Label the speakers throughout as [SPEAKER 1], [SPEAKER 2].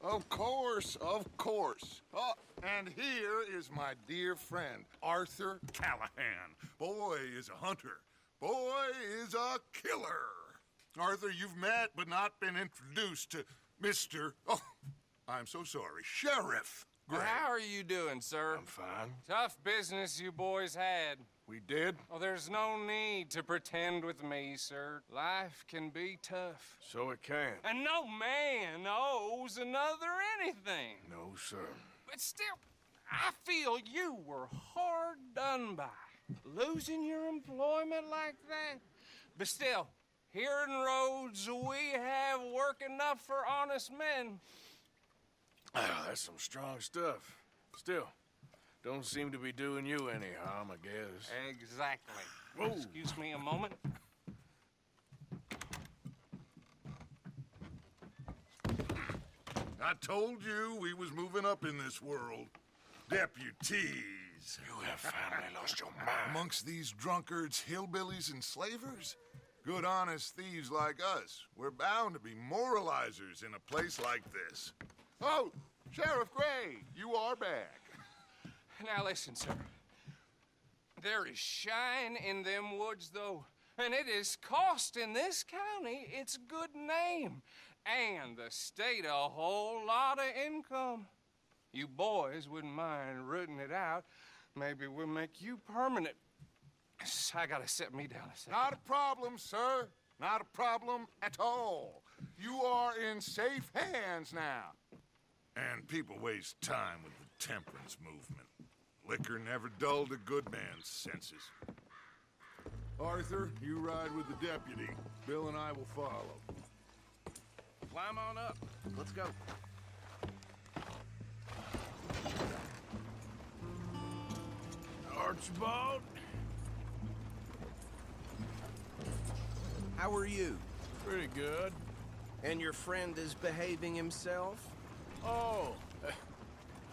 [SPEAKER 1] Of course, of course. Oh, and here is my dear friend, Arthur Callahan. Boy is a hunter. Boy is a killer. Arthur, you've met but not been introduced to Mr. Oh, I'm so sorry, Sheriff Gray.
[SPEAKER 2] How are you doing, sir?
[SPEAKER 1] I'm fine.
[SPEAKER 2] Tough business you boys had.
[SPEAKER 1] We did?
[SPEAKER 2] Oh, there's no need to pretend with me, sir. Life can be tough.
[SPEAKER 1] So it can.
[SPEAKER 2] And no man owes another anything.
[SPEAKER 1] No, sir.
[SPEAKER 2] But still, I feel you were hard done by. Losing your employment like that. But still, here in Rhodes, we have work enough for honest men.
[SPEAKER 3] That's some strong stuff. Still, don't seem to be doing you any harm, I guess.
[SPEAKER 2] Exactly.
[SPEAKER 3] Whoa.
[SPEAKER 2] Excuse me a moment.
[SPEAKER 1] I told you we was moving up in this world. Deputies.
[SPEAKER 3] You have finally lost your mind.
[SPEAKER 1] Amongst these drunkards, hillbillies, and slavers? Good honest thieves like us. We're bound to be moralizers in a place like this. Oh, Sheriff Gray, you are back.
[SPEAKER 2] Now listen, sir. There is shine in them woods, though. And it is costing this county its good name. And the state a whole lot of income. You boys wouldn't mind rooting it out. Maybe we'll make you permanent. I gotta set me down a second.
[SPEAKER 1] Not a problem, sir. Not a problem at all. You are in safe hands now. And people waste time with the temperance movement. Liquor never dulled a good man's senses. Arthur, you ride with the deputy. Bill and I will follow.
[SPEAKER 4] Climb on up. Let's go.
[SPEAKER 3] Archibald?
[SPEAKER 4] How are you?
[SPEAKER 3] Pretty good.
[SPEAKER 4] And your friend is behaving himself?
[SPEAKER 3] Oh,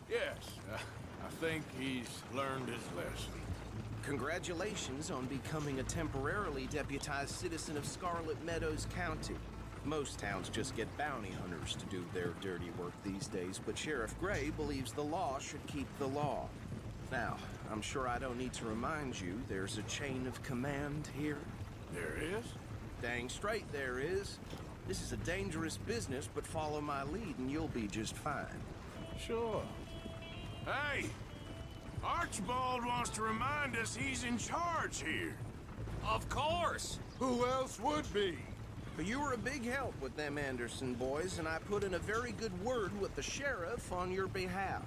[SPEAKER 3] yes. I think he's learned his lesson.
[SPEAKER 4] Congratulations on becoming a temporarily deputized citizen of Scarlet Meadows County. Most towns just get bounty hunters to do their dirty work these days, but Sheriff Gray believes the law should keep the law. Now, I'm sure I don't need to remind you there's a chain of command here.
[SPEAKER 3] There is?
[SPEAKER 4] Dang straight there is. This is a dangerous business, but follow my lead and you'll be just fine.
[SPEAKER 3] Sure. Hey! Archibald wants to remind us he's in charge here.
[SPEAKER 2] Of course.
[SPEAKER 1] Who else would be?
[SPEAKER 4] But you were a big help with them Anderson boys, and I put in a very good word with the sheriff on your behalf.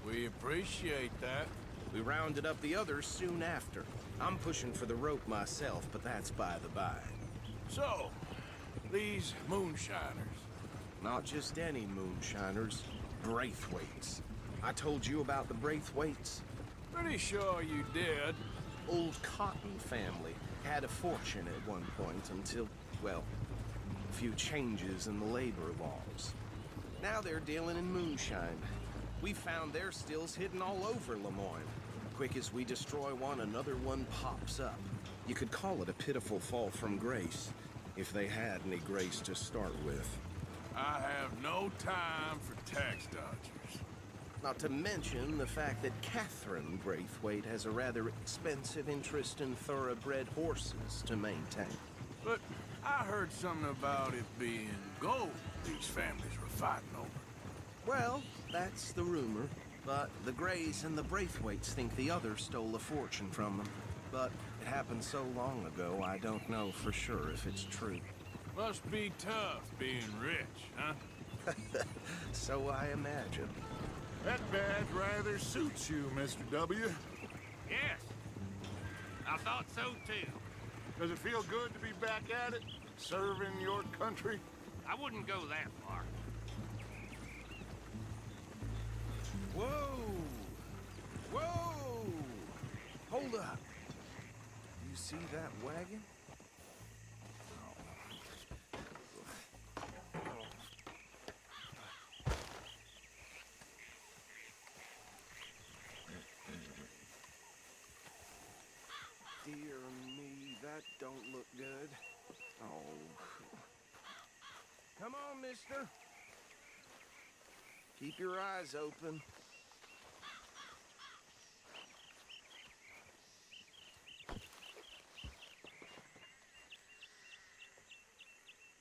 [SPEAKER 3] We appreciate that.
[SPEAKER 4] We rounded up the others soon after. I'm pushing for the rope myself, but that's by the by.
[SPEAKER 3] So, these moonshiners.
[SPEAKER 4] Not just any moonshiners, Braithwaites. I told you about the Braithwaites.
[SPEAKER 3] Pretty sure you did.
[SPEAKER 4] Old Cotton family had a fortune at one point until, well, a few changes in the labor laws. Now they're dealing in moonshine. We found their stills hidden all over Lemoyne. Quick as we destroy one, another one pops up. You could call it a pitiful fall from grace, if they had any grace to start with.
[SPEAKER 3] I have no time for tax dodgers.
[SPEAKER 4] Not to mention the fact that Catherine Braithwaite has a rather expensive interest in thoroughbred horses to maintain.
[SPEAKER 3] But I heard something about it being gold these families were fighting over.
[SPEAKER 4] Well, that's the rumor. But the Grays and the Braithwaites think the other stole a fortune from them. But it happened so long ago, I don't know for sure if it's true.
[SPEAKER 3] Must be tough being rich, huh?
[SPEAKER 4] So I imagine.
[SPEAKER 1] That badge rather suits you, Mr. W.
[SPEAKER 5] Yes. I thought so, too.
[SPEAKER 1] Does it feel good to be back at it, serving your country?
[SPEAKER 5] I wouldn't go that far.
[SPEAKER 4] Whoa! Whoa! Hold up. You see that wagon? Dear me, that don't look good. Oh. Come on, mister. Keep your eyes open.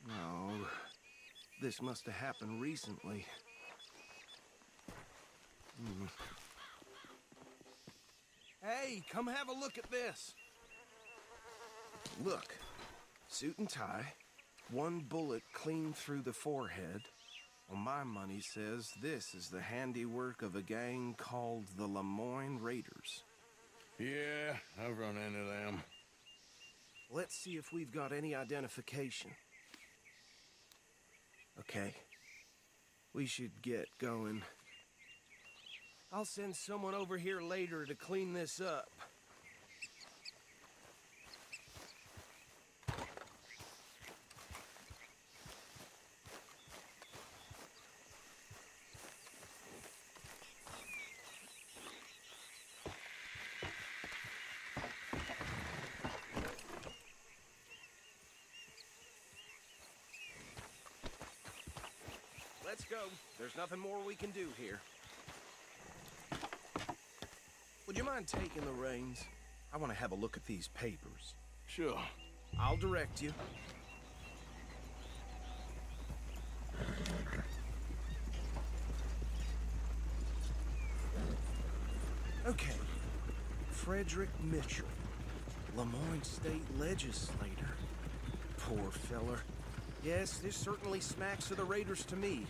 [SPEAKER 4] No, this must have happened recently. Hey, come have a look at this. Look, suit and tie, one bullet clean through the forehead. Well, my money says this is the handiwork of a gang called the Lemoyne Raiders.
[SPEAKER 3] Yeah, I've run into them.
[SPEAKER 4] Let's see if we've got any identification. Okay. We should get going. I'll send someone over here later to clean this up. Let's go. There's nothing more we can do here. Would you mind taking the reins? I want to have a look at these papers.
[SPEAKER 3] Sure.
[SPEAKER 4] I'll direct you. Okay. Frederick Mitchell, Lemoyne State Legislator. Poor feller. Yes, this certainly smacks of the Raiders to me.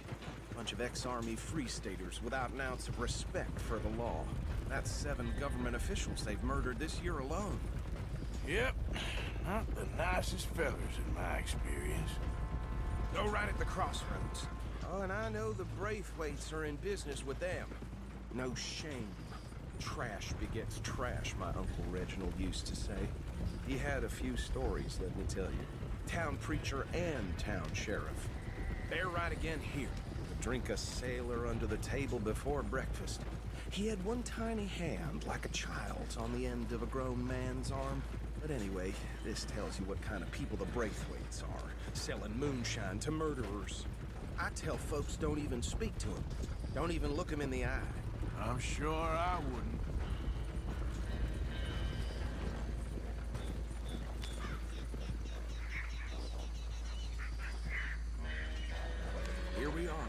[SPEAKER 4] Bunch of ex-Army Free Staters without an ounce of respect for the law. That's 7 government officials they've murdered this year alone.
[SPEAKER 3] Yep. Not the nicest fellas in my experience.
[SPEAKER 4] Go right at the crossroads. Oh, and I know the Braithwaites are in business with them. No shame. Trash begets trash, my Uncle Reginald used to say. He had a few stories, let me tell you. Town preacher and town sheriff. They're right again here. Drink a sailor under the table before breakfast. He had one tiny hand, like a child's, on the end of a grown man's arm. But anyway, this tells you what kind of people the Braithwaites are, selling moonshine to murderers. I tell folks don't even speak to them. Don't even look them in the eye.
[SPEAKER 3] I'm sure I wouldn't.
[SPEAKER 4] Here we are.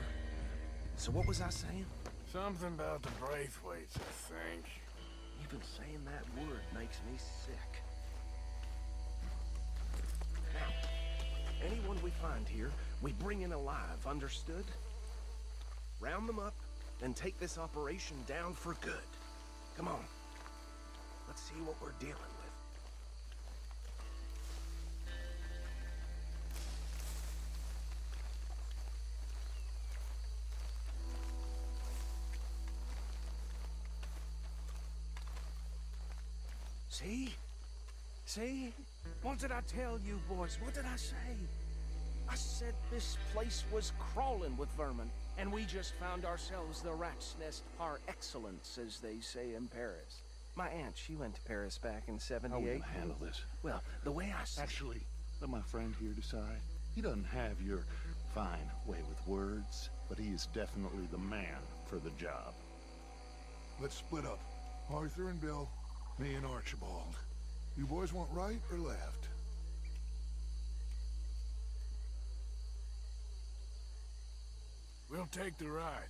[SPEAKER 4] So what was I saying?
[SPEAKER 3] Something about the Braithwaites, I think.
[SPEAKER 4] Even saying that word makes me sick. Now, anyone we find here, we bring in alive, understood? Round them up, then take this operation down for good. Come on. Let's see what we're dealing with. See? See? What did I tell you, boys? What did I say? I said this place was crawling with vermin, and we just found ourselves the rat's nest par excellence, as they say in Paris. My aunt, she went to Paris back in '78.
[SPEAKER 6] How are we gonna handle this?
[SPEAKER 4] Well, the way I see
[SPEAKER 6] Actually, let my friend here decide. He doesn't have your fine way with words, but he is definitely the man for the job.
[SPEAKER 1] Let's split up. Arthur and Bill, me and Archibald. You boys want right or left?
[SPEAKER 3] We'll take the ride.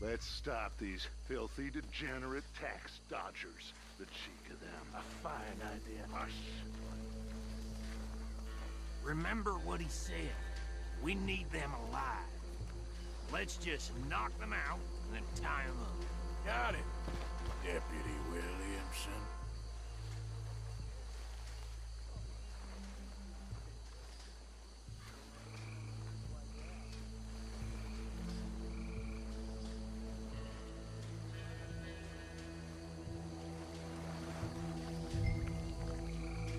[SPEAKER 6] Let's stop these filthy, degenerate tax dodgers. The cheek of them.
[SPEAKER 5] A fine idea.
[SPEAKER 6] Hush.
[SPEAKER 5] Remember what he said. We need them alive. Let's just knock them out and then tie them up.
[SPEAKER 3] Got it, Deputy Williamson.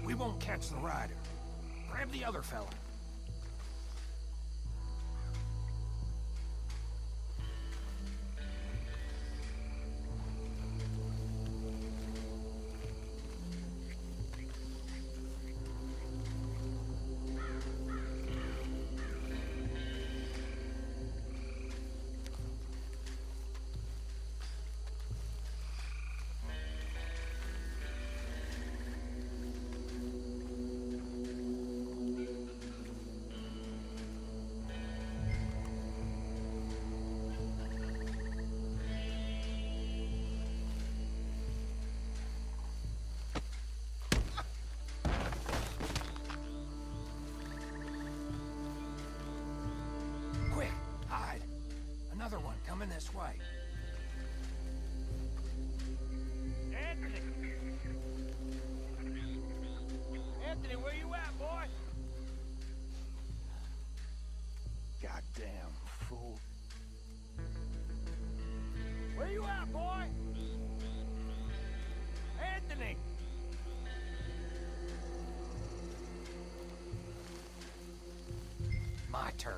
[SPEAKER 5] We won't catch the rider. Grab the other fella. My turn.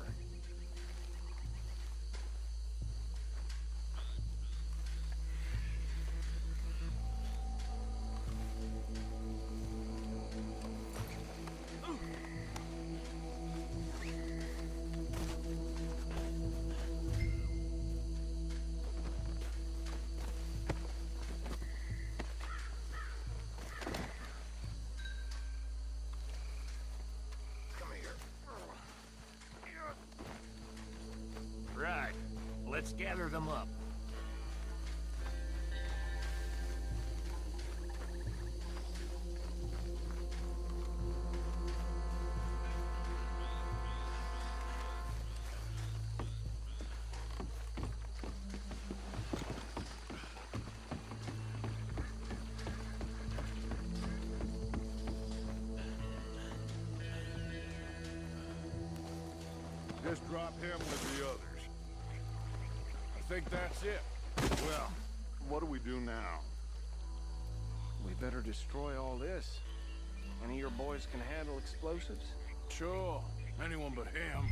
[SPEAKER 5] Right. Let's gather them up.
[SPEAKER 3] Just drop him with the others. I think that's it.
[SPEAKER 6] Well, what do we do now?
[SPEAKER 4] We better destroy all this. Any of your boys can handle explosives?
[SPEAKER 3] Sure. Anyone but him.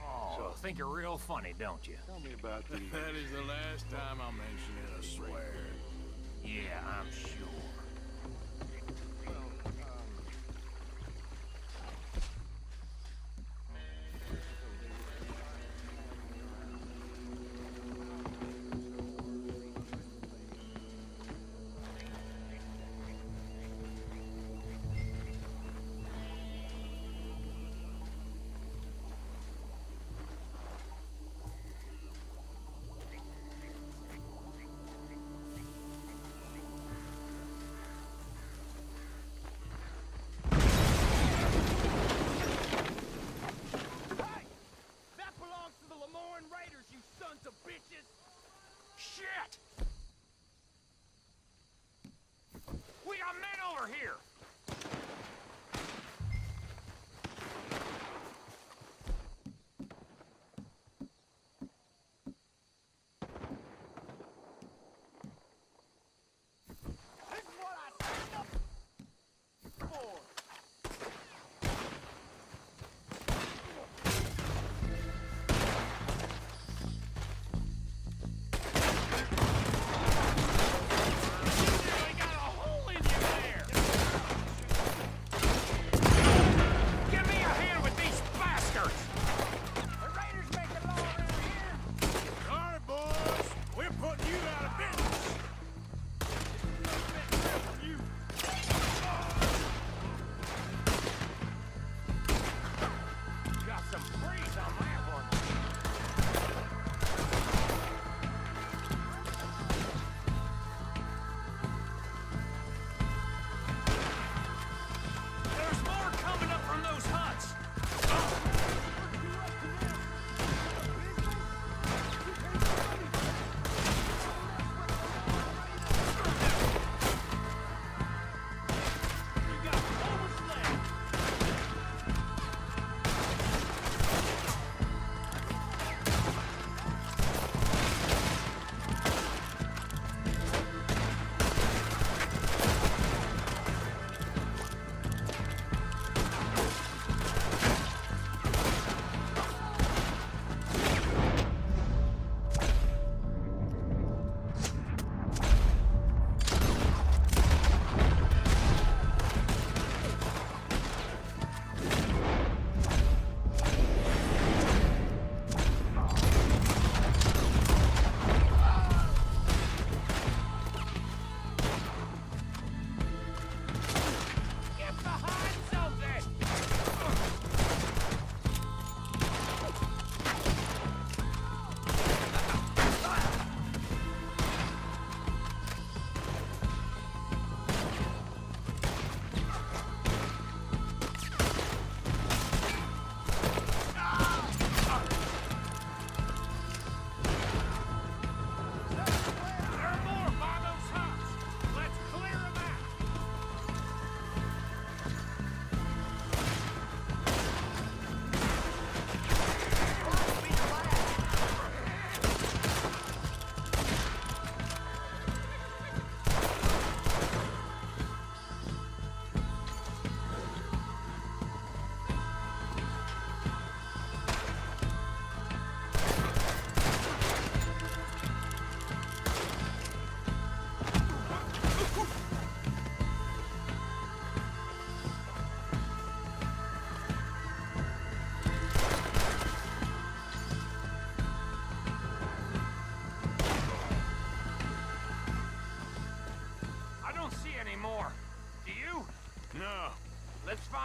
[SPEAKER 5] Oh, think you're real funny, don't you?
[SPEAKER 6] Tell me about the...
[SPEAKER 3] That is the last time I mention it, I swear.
[SPEAKER 5] Yeah, I'm sure.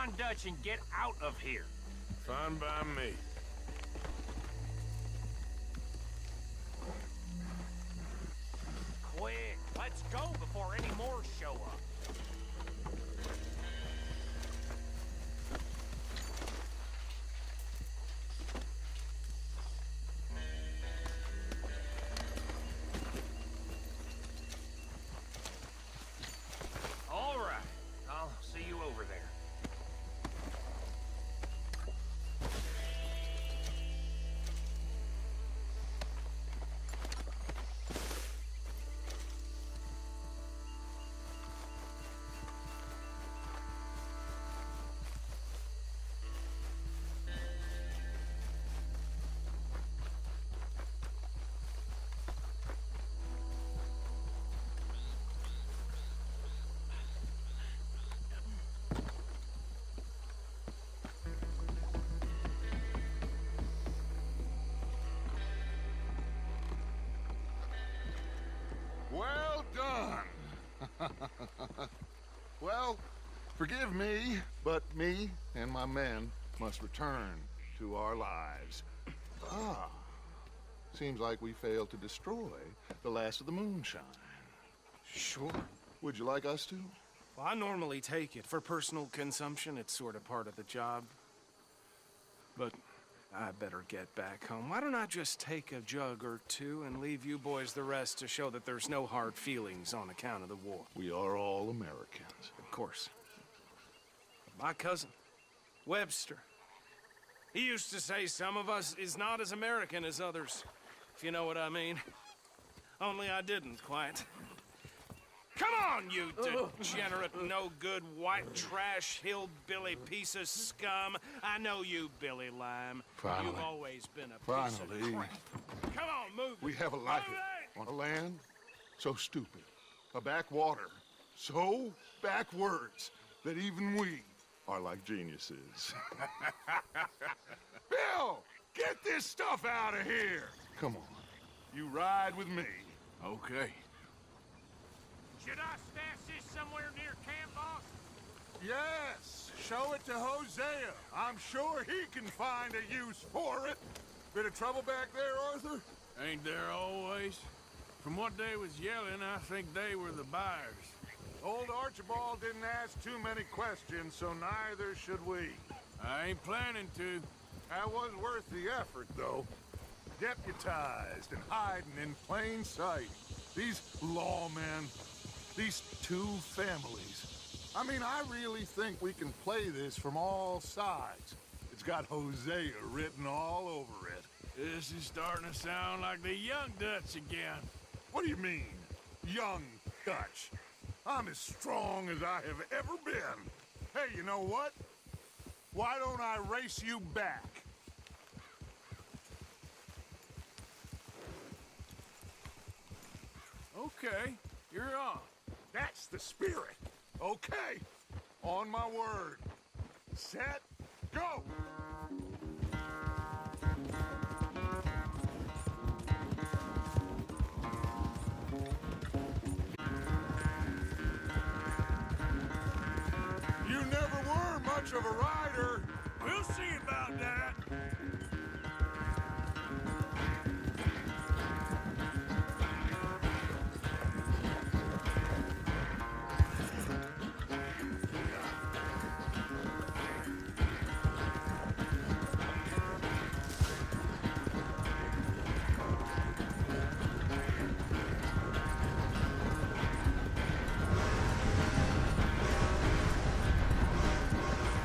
[SPEAKER 5] on, Dutch, and get out of here.
[SPEAKER 3] Fine by me.
[SPEAKER 5] Quick, let's go before any more show up. All right, I'll see you over there.
[SPEAKER 1] Well done. Well, forgive me, but me and my men must return to our lives. Seems like we failed to destroy the last of the moonshine.
[SPEAKER 4] Sure.
[SPEAKER 1] Would you like us to?
[SPEAKER 4] Well, I normally take it. For personal consumption, it's sort of part of the job. But I better get back home. Why don't I just take a jug or two and leave you boys the rest to show that there's no hard feelings on account of the war?
[SPEAKER 1] We are all Americans.
[SPEAKER 4] Of course. My cousin, Webster, he used to say some of us is not as American as others, if you know what I mean. Only I didn't quite. Come on, you degenerate, no-good, white trash, hillbilly piece of scum. I know you, Billy Lime.
[SPEAKER 1] Finally.
[SPEAKER 4] You've always been a piece
[SPEAKER 1] Finally.
[SPEAKER 4] of crap. Come on, move it.
[SPEAKER 1] We have a life on a land so stupid, a backwater so backwards that even we are like geniuses. Bill, get this stuff out of here. Come on, you ride with me.
[SPEAKER 3] Okay.
[SPEAKER 5] Should I stash this somewhere near camp, boss?
[SPEAKER 1] Yes, show it to Hosea. I'm sure he can find a use for it. Bit of trouble back there, Arthur?
[SPEAKER 3] Ain't there always? From what they was yelling, I think they were the buyers.
[SPEAKER 1] Old Archibald didn't ask too many questions, so neither should we.
[SPEAKER 3] I ain't planning to.
[SPEAKER 1] That was worth the effort, though. Deputized and hiding in plain sight. These lawmen, these two families. I mean, I really think we can play this from all sides. It's got Hosea written all over it.
[SPEAKER 3] This is starting to sound like the young Dutch again.
[SPEAKER 1] What do you mean, young Dutch? I'm as strong as I have ever been. Hey, you know what? Why don't I race you back?
[SPEAKER 3] Okay, you're on.
[SPEAKER 1] That's the spirit. Okay, on my word. Set, go! You never were much of a rider.
[SPEAKER 3] We'll see about that.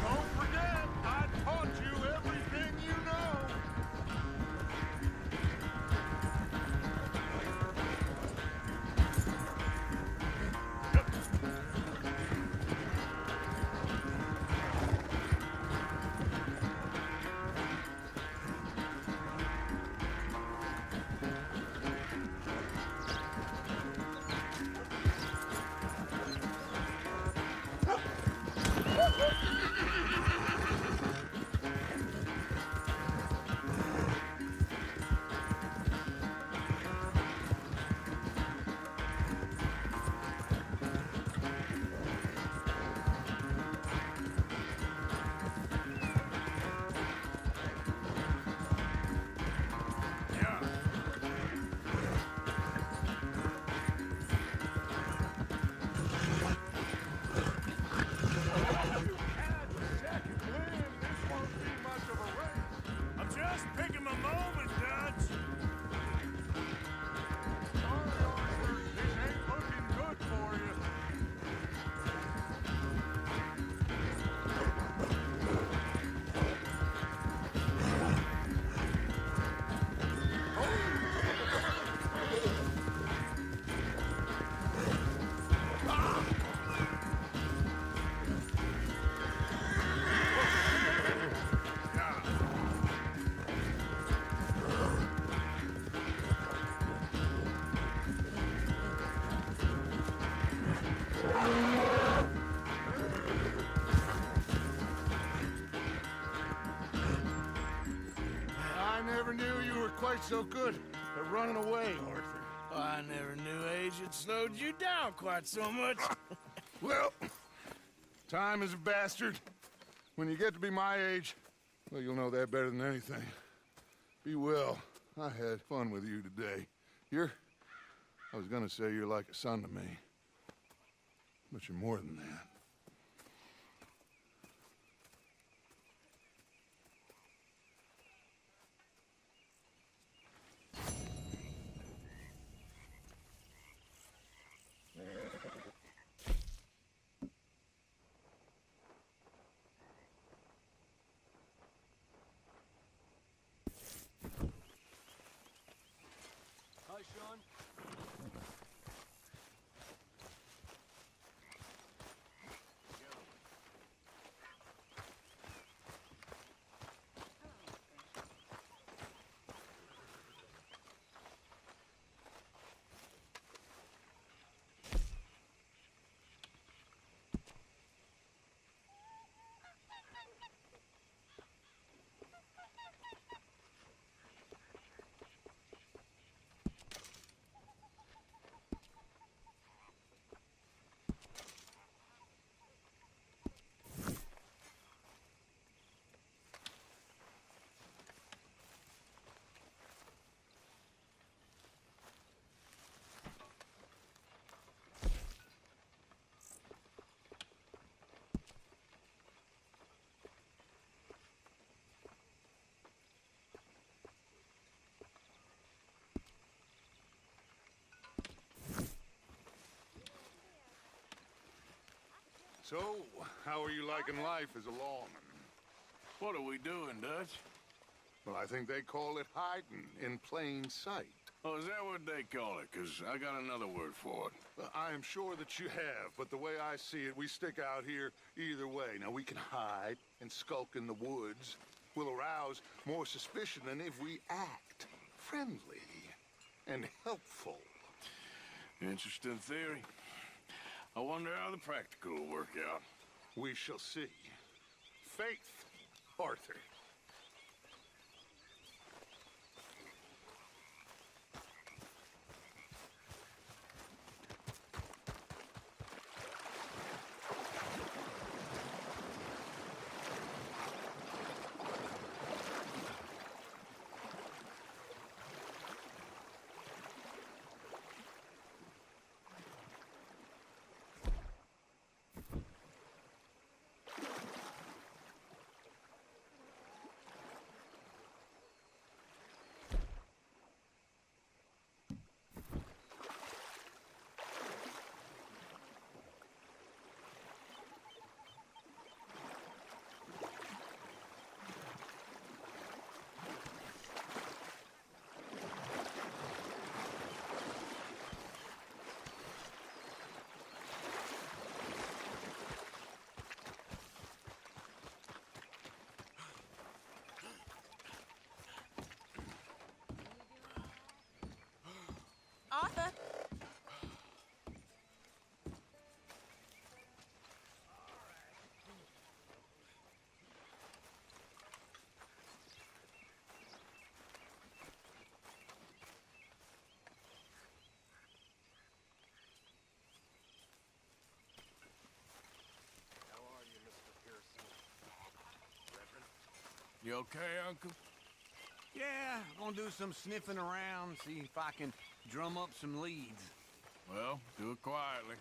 [SPEAKER 1] Don't forget, quite so good at running away, Arthur.
[SPEAKER 3] Oh, I never knew age had slowed you down quite so much.
[SPEAKER 1] Well, time is a bastard. When you get to be my age, well, you'll know that better than anything. Be well. I had fun with you today. I was gonna say you're like a son to me. But you're more than that.
[SPEAKER 2] Hi, Sean.
[SPEAKER 1] So, how are you liking life as a lawman?
[SPEAKER 3] What are we doing, Dutch?
[SPEAKER 1] Well, I think they call it hiding in plain sight.
[SPEAKER 3] Oh, is that what they call it? 'Cause I got another word for it.
[SPEAKER 1] I am sure that you have, but the way I see it, we stick out here either way. Now, we can hide and skulk in the woods. We'll arouse more suspicion than if we act friendly and helpful.
[SPEAKER 3] Interesting theory. I wonder how the practical will work out.
[SPEAKER 1] We shall see. Faith, Arthur.
[SPEAKER 7] Arthur!
[SPEAKER 3] You okay, Uncle?
[SPEAKER 5] Yeah, I'm gonna do some sniffing around, see if I can drum up some leads.
[SPEAKER 3] Well, do it quietly.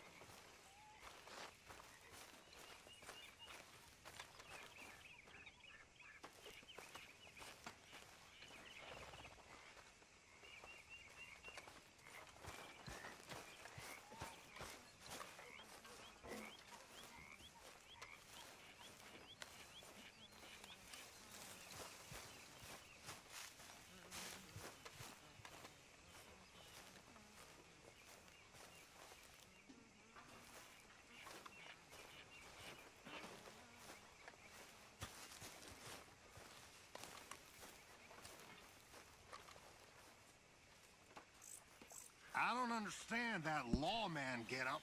[SPEAKER 1] I don't understand that lawman getup.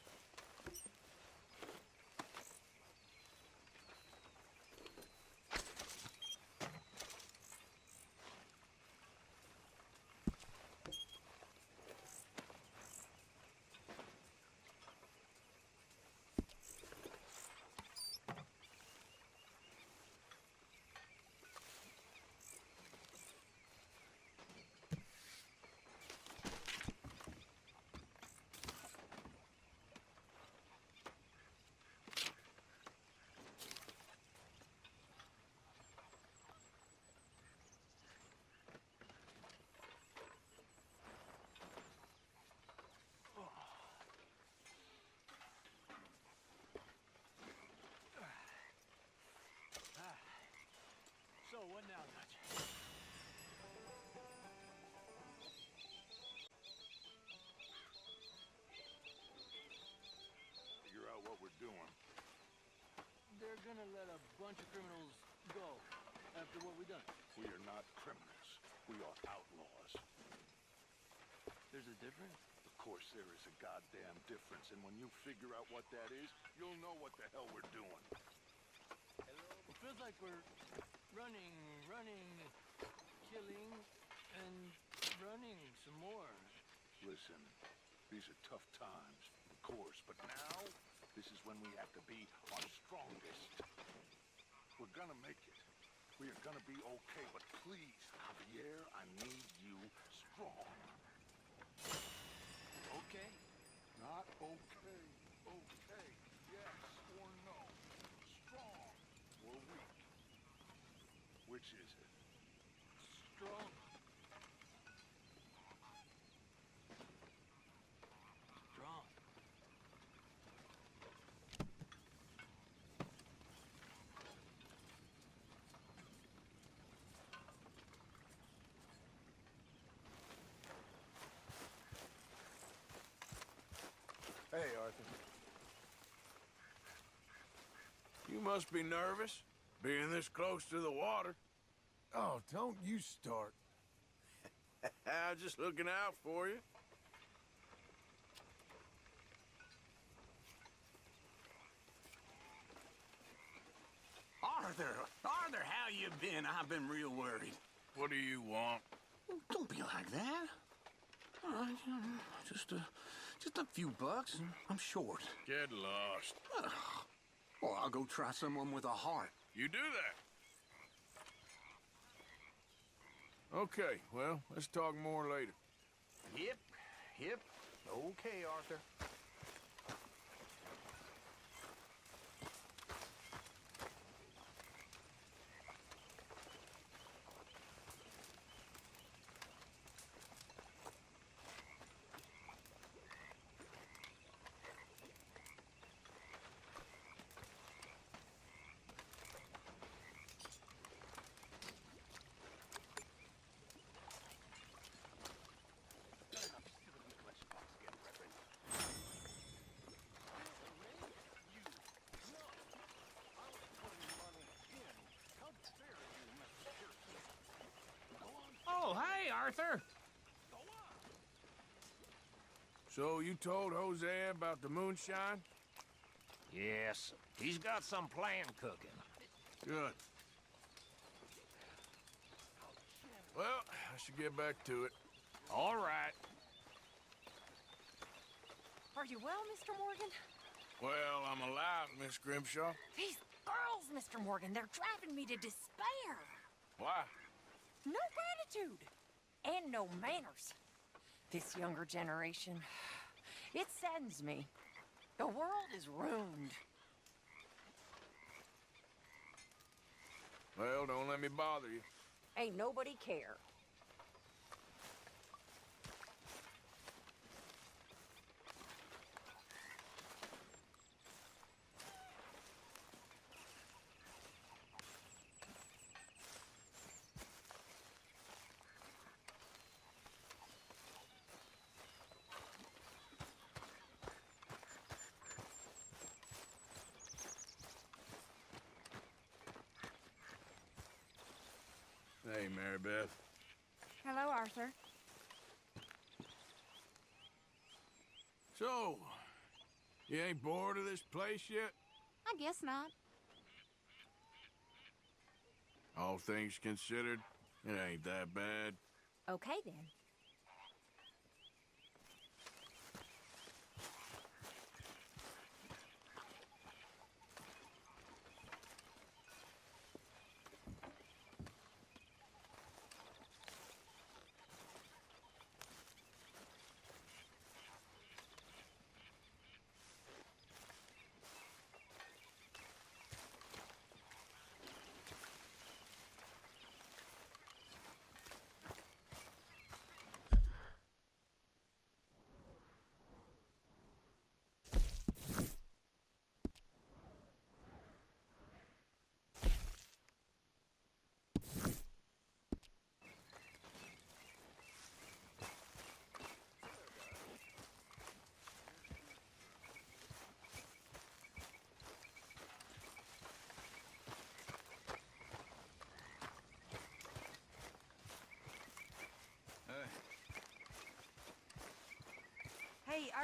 [SPEAKER 7] gonna let a bunch of criminals go after what we done?
[SPEAKER 6] We are not criminals. We are outlaws.
[SPEAKER 7] There's a difference?
[SPEAKER 6] Of course there is a goddamn difference, and when you figure out what that is, you'll know what the hell we're doing.
[SPEAKER 7] It feels like we're running, killing, and running some more.
[SPEAKER 6] Listen, these are tough times, of course, but now, this is when we have to be our strongest. We're gonna make it. We are gonna be okay, but please, Javier, I need you strong.
[SPEAKER 7] Okay.
[SPEAKER 6] Not okay. Okay. Yes or no. Strong or weak. Which is it?
[SPEAKER 7] Strong. Strong.
[SPEAKER 6] Hey, Arthur.
[SPEAKER 3] You must be nervous, being this close to the water.
[SPEAKER 8] Oh, don't you start.
[SPEAKER 3] I'm just looking out for you.
[SPEAKER 5] Arthur, how you been? I've been real worried.
[SPEAKER 3] What do you want?
[SPEAKER 5] Don't be like that. Just a few bucks, and I'm short.
[SPEAKER 3] Get lost.
[SPEAKER 5] Well, I'll go try someone with a heart.
[SPEAKER 3] You do that. Okay, well, let's talk more later.
[SPEAKER 5] Yep. Okay, Arthur. Oh, hey, Arthur.
[SPEAKER 3] So you told Jose about the moonshine?
[SPEAKER 5] Yes, he's got some plan cooking.
[SPEAKER 3] Good. Well, I should get back to it.
[SPEAKER 5] All right.
[SPEAKER 9] Are you well, Mr. Morgan?
[SPEAKER 3] Well, I'm alive, Miss Grimshaw.
[SPEAKER 9] These girls, Mr. Morgan, they're driving me to despair.
[SPEAKER 3] Why?
[SPEAKER 9] No gratitude. And no manners. This younger generation, it saddens me. The world is ruined.
[SPEAKER 3] Well, don't let me bother you.
[SPEAKER 9] Ain't nobody care.
[SPEAKER 3] Hey, Mary Beth.
[SPEAKER 9] Hello, Arthur.
[SPEAKER 3] So, you ain't bored of this place yet?
[SPEAKER 9] I guess not.
[SPEAKER 3] All things considered, it ain't that bad.
[SPEAKER 9] Okay, then.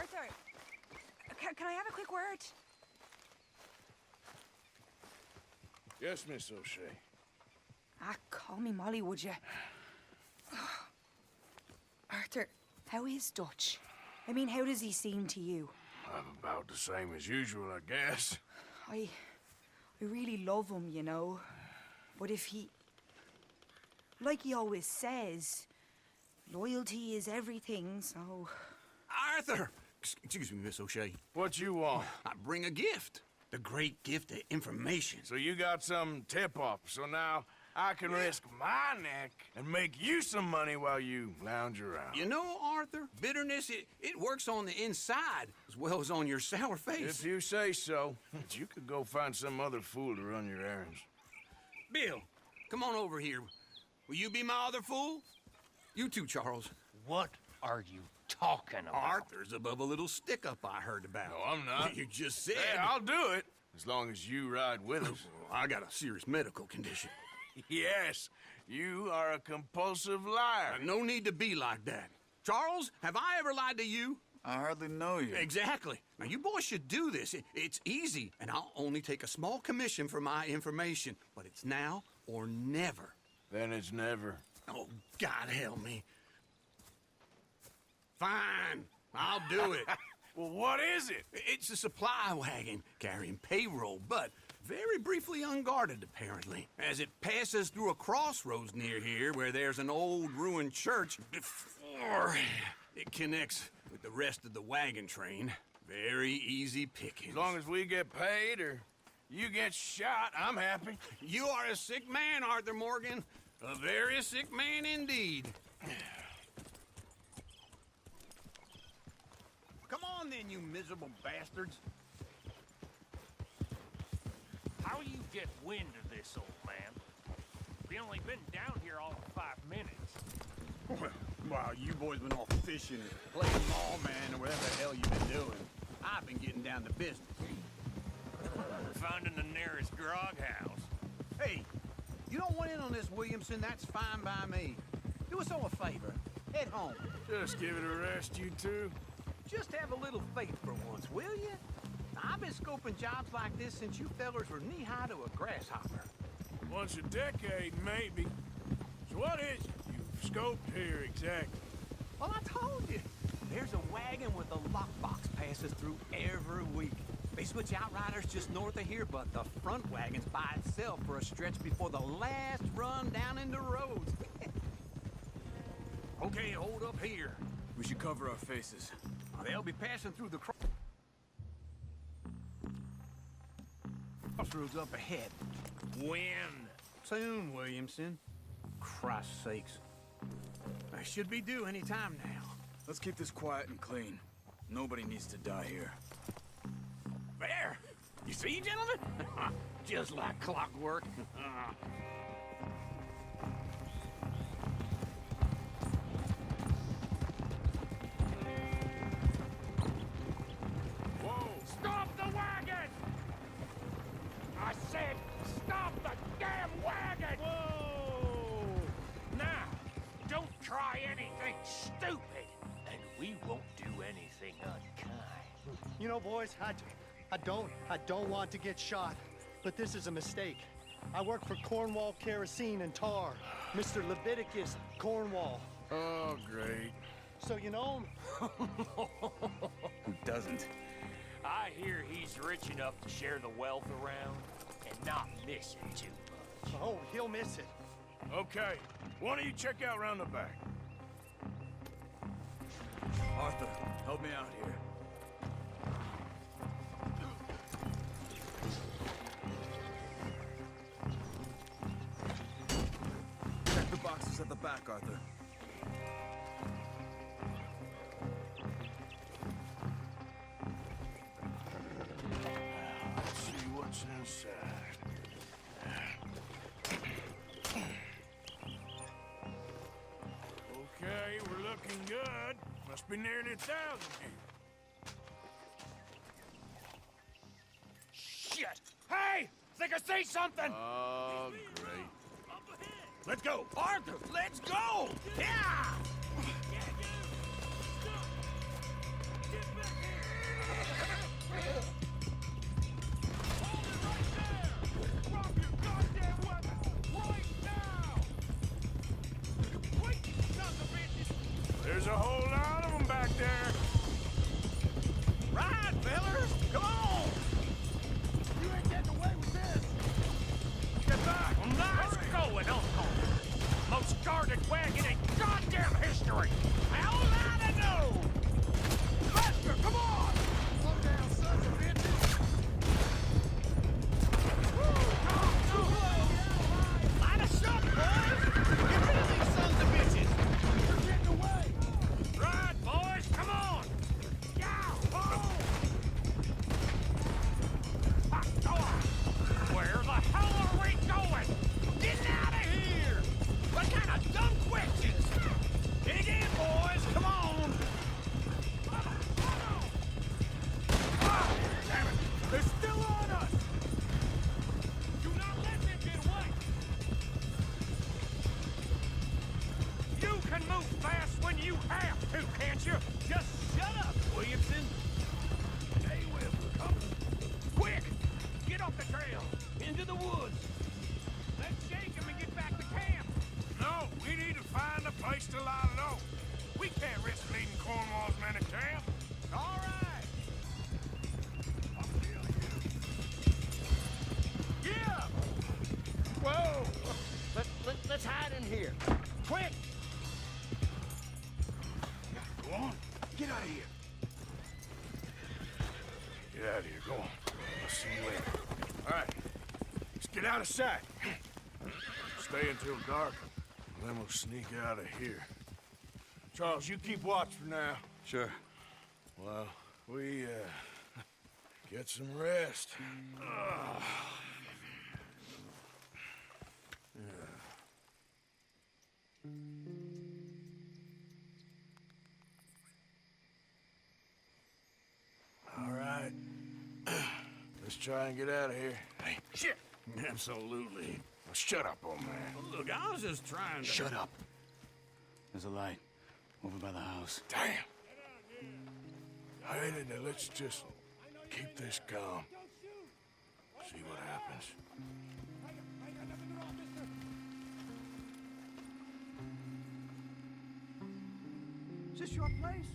[SPEAKER 10] Arthur, can I have a quick word?
[SPEAKER 3] Yes, Miss O'Shea.
[SPEAKER 10] Call me Molly, would you? Arthur, how is Dutch? I mean, how does he seem to you?
[SPEAKER 3] About the same as usual, I guess.
[SPEAKER 10] I really love him, you know. But if he... Like he always says, loyalty is everything, so...
[SPEAKER 11] Arthur! Excuse me, Miss O'Shea.
[SPEAKER 3] What you want?
[SPEAKER 11] I bring a gift. The great gift of information.
[SPEAKER 3] So you got some tip-off, so now I can risk my neck and make you some money while you lounge around.
[SPEAKER 11] You know, Arthur, bitterness, it works on the inside as well as on your sour face.
[SPEAKER 3] If you say so, you could go find some other fool to run your errands.
[SPEAKER 11] Bill, come on over here. Will you be my other fool? You too, Charles.
[SPEAKER 5] What are you talking about?
[SPEAKER 11] Arthur's above a little stick-up I heard about.
[SPEAKER 3] No, I'm not.
[SPEAKER 11] You just said...
[SPEAKER 3] Hey, I'll do it, as long as you ride with us.
[SPEAKER 11] I got a serious medical condition.
[SPEAKER 3] Yes, you are a compulsive liar.
[SPEAKER 11] No need to be like that. Charles, have I ever lied to you?
[SPEAKER 8] I hardly know you.
[SPEAKER 11] Exactly. Now, you boys should do this. It's easy, and I'll only take a small commission for my information. But it's now or never.
[SPEAKER 3] Then it's never.
[SPEAKER 11] Oh, God help me. Fine, I'll do it.
[SPEAKER 3] Well, what is it?
[SPEAKER 11] It's a supply wagon carrying payroll, but very briefly unguarded, apparently, as it passes through a crossroads near here where there's an old ruined church before it connects with the rest of the wagon train. Very easy pickings.
[SPEAKER 3] As long as we get paid or you get shot, I'm happy.
[SPEAKER 11] You are a sick man, Arthur Morgan. A very sick man indeed.
[SPEAKER 12] Come on then, you miserable bastards.
[SPEAKER 5] How you get wind of this, old man? We only been down here all of 5 minutes.
[SPEAKER 12] Well, while you boys been off fishing or playing ball man or whatever the hell you've been doing, I've been getting down to business.
[SPEAKER 5] Finding the nearest grog house.
[SPEAKER 12] Hey, you don't want in on this, Williamson, that's fine by me. Do us all a favor. Head home.
[SPEAKER 3] Just give it a rest, you two.
[SPEAKER 12] Just have a little faith for once, will you? I've been scoping jobs like this since you fellers were knee-high to a grasshopper.
[SPEAKER 3] Once a decade, maybe. So what is it you've scoped here exactly?
[SPEAKER 12] Well, I told you. There's a wagon with a lockbox passes through every week. They switch outriders just north of here, but the front wagon's by itself for a stretch before the last run down into roads. Okay, hold up here.
[SPEAKER 8] We should cover our faces.
[SPEAKER 12] They'll be passing through the crossroads up ahead.
[SPEAKER 5] When?
[SPEAKER 12] Soon, Williamson. Christ's sakes. I should be due any time now.
[SPEAKER 8] Let's keep this quiet and clean. Nobody needs to die here.
[SPEAKER 12] There! You see, gentlemen? Just like clockwork.
[SPEAKER 3] Whoa!
[SPEAKER 5] Stop the wagon! I said, stop the damn wagon! Whoa! Now, don't try anything stupid, and we won't do anything unkind.
[SPEAKER 7] You know, boys, I don't want to get shot, but this is a mistake. I work for Cornwall Kerosene and Tar, Mr. Leviticus Cornwall.
[SPEAKER 3] Oh, great.
[SPEAKER 7] So you know him?
[SPEAKER 12] Who doesn't?
[SPEAKER 5] I hear he's rich enough to share the wealth around and not miss it too much.
[SPEAKER 7] Oh, he'll miss it.
[SPEAKER 3] Okay, why don't you check out round the back?
[SPEAKER 8] Arthur, help me out here. Check the boxes at the back, Arthur.
[SPEAKER 3] Let's see what's inside. Okay, we're looking good. Must be nearly 1,000 here.
[SPEAKER 5] Shit! Hey! Think I see something!
[SPEAKER 3] Oh, great.
[SPEAKER 12] Let's go! Arthur, let's go! Yeah!
[SPEAKER 3] There's a whole lot of them back there.
[SPEAKER 12] Ride, fellers! Come on!
[SPEAKER 3] You ain't getting away with this. Get back!
[SPEAKER 5] Well, nice going, Uncle. Most guarded wagon in goddamn history. How loud I know?
[SPEAKER 3] Lester, come on! Slow down, sons of bitches!
[SPEAKER 12] Line us up, boys! Get rid of these sons of bitches!
[SPEAKER 3] You're getting away!
[SPEAKER 5] Right, boys, come on! Where the hell are we going?
[SPEAKER 12] Getting out of here! What kind of dumb questions? Dig in, boys! Come on!
[SPEAKER 3] Damn it! They're still on us!
[SPEAKER 5] Do not let them get away! You can move fast when you have to, can't you?
[SPEAKER 12] Just shut up, Williamson!
[SPEAKER 3] Hey, Will, come.
[SPEAKER 5] Quick! Get off the trail!
[SPEAKER 12] Into the woods!
[SPEAKER 5] Let's shake him and get back to camp!
[SPEAKER 3] No, we need to find a place to lie low. We can't risk leading Cornwall's men to camp.
[SPEAKER 12] All right!
[SPEAKER 3] I'll kill you. Yeah!
[SPEAKER 12] Whoa! Let's hide in here. Quick!
[SPEAKER 3] Go on. Get out of here. Get out of here. Go on. I'll see you later. All right. Let's get out of sight. Stay until dark, and then we'll sneak out of here. Charles, you keep watch for now.
[SPEAKER 8] Sure.
[SPEAKER 3] Well, we, get some rest. All right. Let's try and get out of here. Hey, shit! Absolutely. Well, shut up, old man.
[SPEAKER 11] Look, I was just trying to...
[SPEAKER 8] Shut up. There's a light over by the house.
[SPEAKER 3] Damn! Hey, let's just keep this calm. See what happens.
[SPEAKER 13] Is this your place?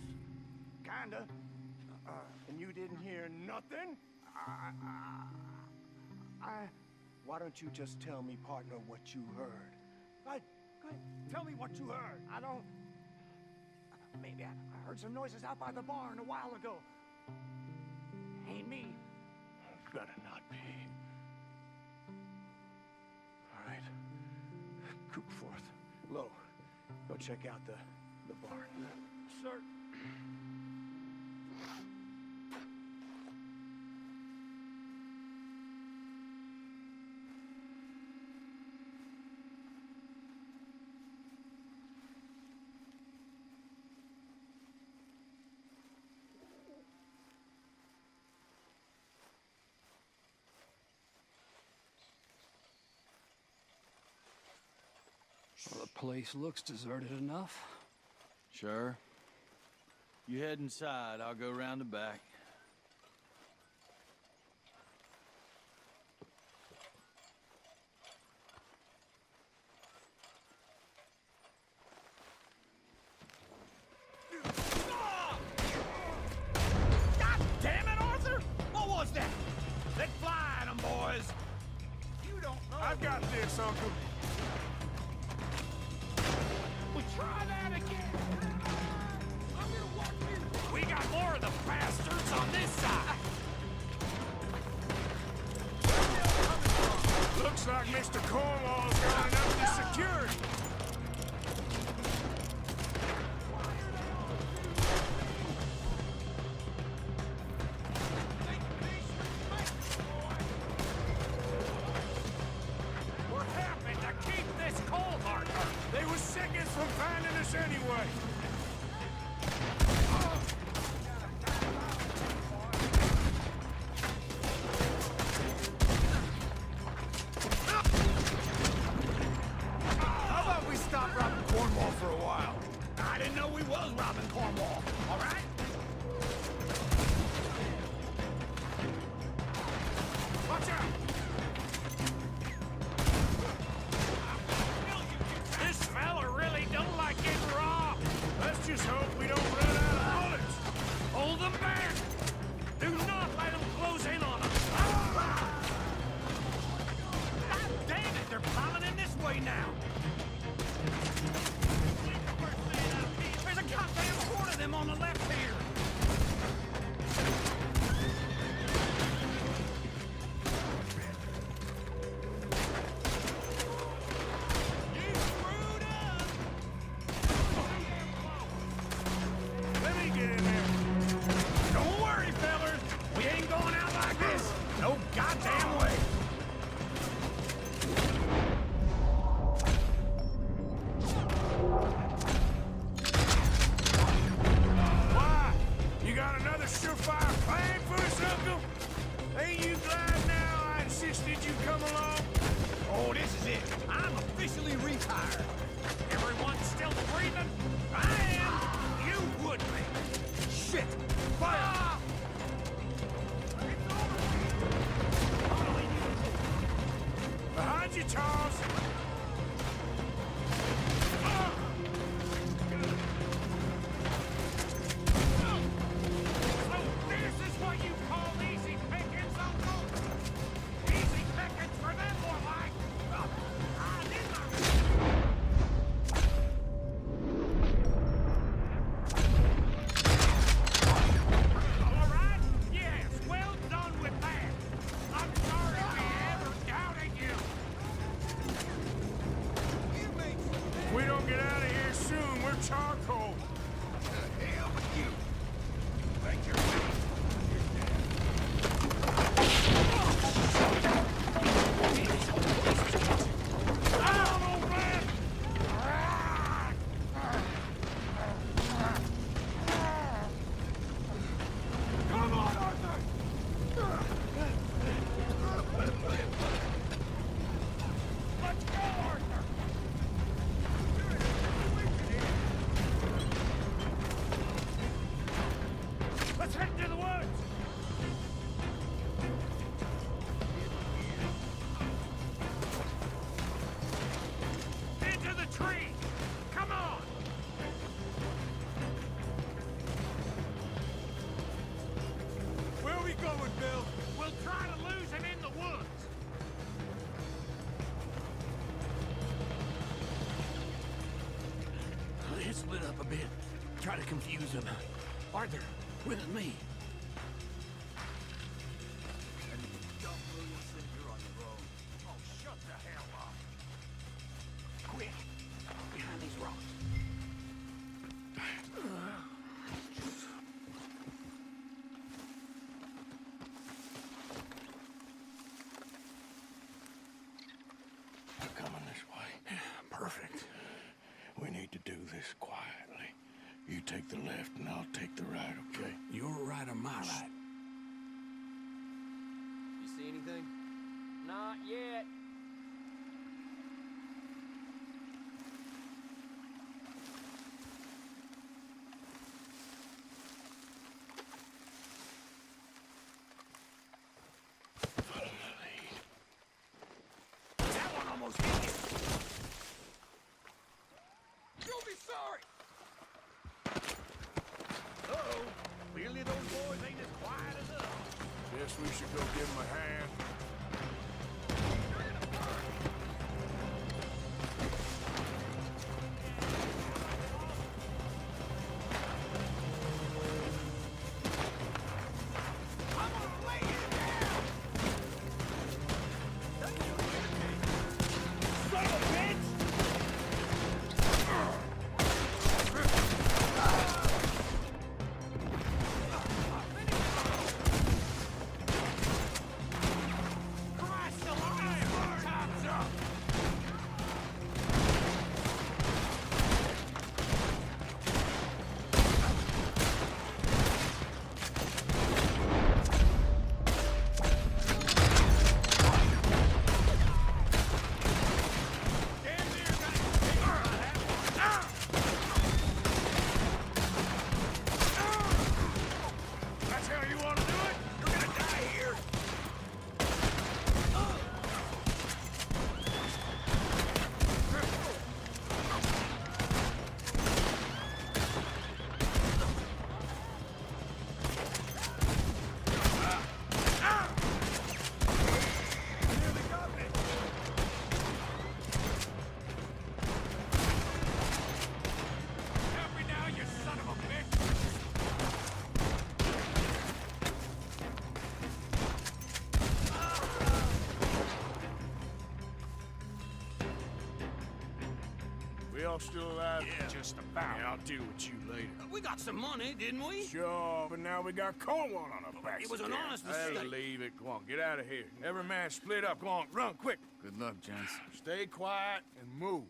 [SPEAKER 13] Kinda. And you didn't hear nothing? Why don't you just tell me, partner, what you heard? Go ahead. Tell me what you heard. I don't... Maybe I heard some noises out by the barn a while ago. Ain't me.
[SPEAKER 3] Better not be. All right. Coopforth.
[SPEAKER 13] Lo, go check out the barn.
[SPEAKER 3] Sir.
[SPEAKER 8] Well, the place looks deserted enough.
[SPEAKER 14] Sure. You head inside, I'll go round the back.
[SPEAKER 12] God damn it, Arthur! What was that? Let fly at 'em, boys! You don't know...
[SPEAKER 3] I've got this, Uncle.
[SPEAKER 12] We'll try that again! I'm gonna walk you! We got more of the bastards on this side!
[SPEAKER 3] Looks like Mr. Cornwall's got enough to security.
[SPEAKER 5] What happened to keep this cold, Arthur?
[SPEAKER 3] They were seconds from finding us anyway.
[SPEAKER 12] How about we stop robbing Cornwall for a while? I didn't know we was robbing Cornwall, all right? way now. There's a goddamn horde of them on the left here.
[SPEAKER 3] Let me get in there. Don't worry, fellas. We ain't going out like this. No goddamn way. Why? You got another surefire plan for us, Uncle? Ain't you glad now I insisted you come along?
[SPEAKER 12] Oh, this is it. I'm officially retired. Everyone still breathing? I am. You would be. Shit. Fire!
[SPEAKER 3] Behind you, Charles.
[SPEAKER 12] So this is what you call easy pickings, Uncle? Easy pickings for them, more like. I did All right? Yes, well done with that. I'm sorry we ever doubted you.
[SPEAKER 3] If we don't get out of here soon, we're charcoal.
[SPEAKER 6] The hell with you. Thank you.
[SPEAKER 3] Come on, Arthur!
[SPEAKER 12] Let's go, Arthur! Let's head to the woods! Into the tree! Come on!
[SPEAKER 3] Where are we going, Bill?
[SPEAKER 12] We'll try to lose him in the woods!
[SPEAKER 11] Let's split up a bit. Try to confuse them. Arthur, with me.
[SPEAKER 12] Oh, shut the hell up!
[SPEAKER 11] Quick, behind these rocks.
[SPEAKER 6] We're coming this way.
[SPEAKER 11] Perfect.
[SPEAKER 6] We need to do this quietly. You take the left and I'll take the right, okay?
[SPEAKER 11] Your right or my right?
[SPEAKER 15] You see anything? Not yet.
[SPEAKER 6] Follow my lead.
[SPEAKER 12] That one almost hit you! You'll be sorry! Uh-oh. Clearly those boys ain't as quiet
[SPEAKER 3] We all still alive?
[SPEAKER 8] Yeah.
[SPEAKER 3] Just about. Yeah, I'll deal with you later.
[SPEAKER 11] We got some money, didn't we?
[SPEAKER 3] Sure, but now we got Cornwall on our backs.
[SPEAKER 11] It was an
[SPEAKER 3] again.
[SPEAKER 11] honest
[SPEAKER 3] Hey,
[SPEAKER 11] mistake.
[SPEAKER 3] leave it. Go on, get out of here. Every man split up. Go on, run, quick.
[SPEAKER 8] Good luck, gents.
[SPEAKER 3] Stay quiet and move.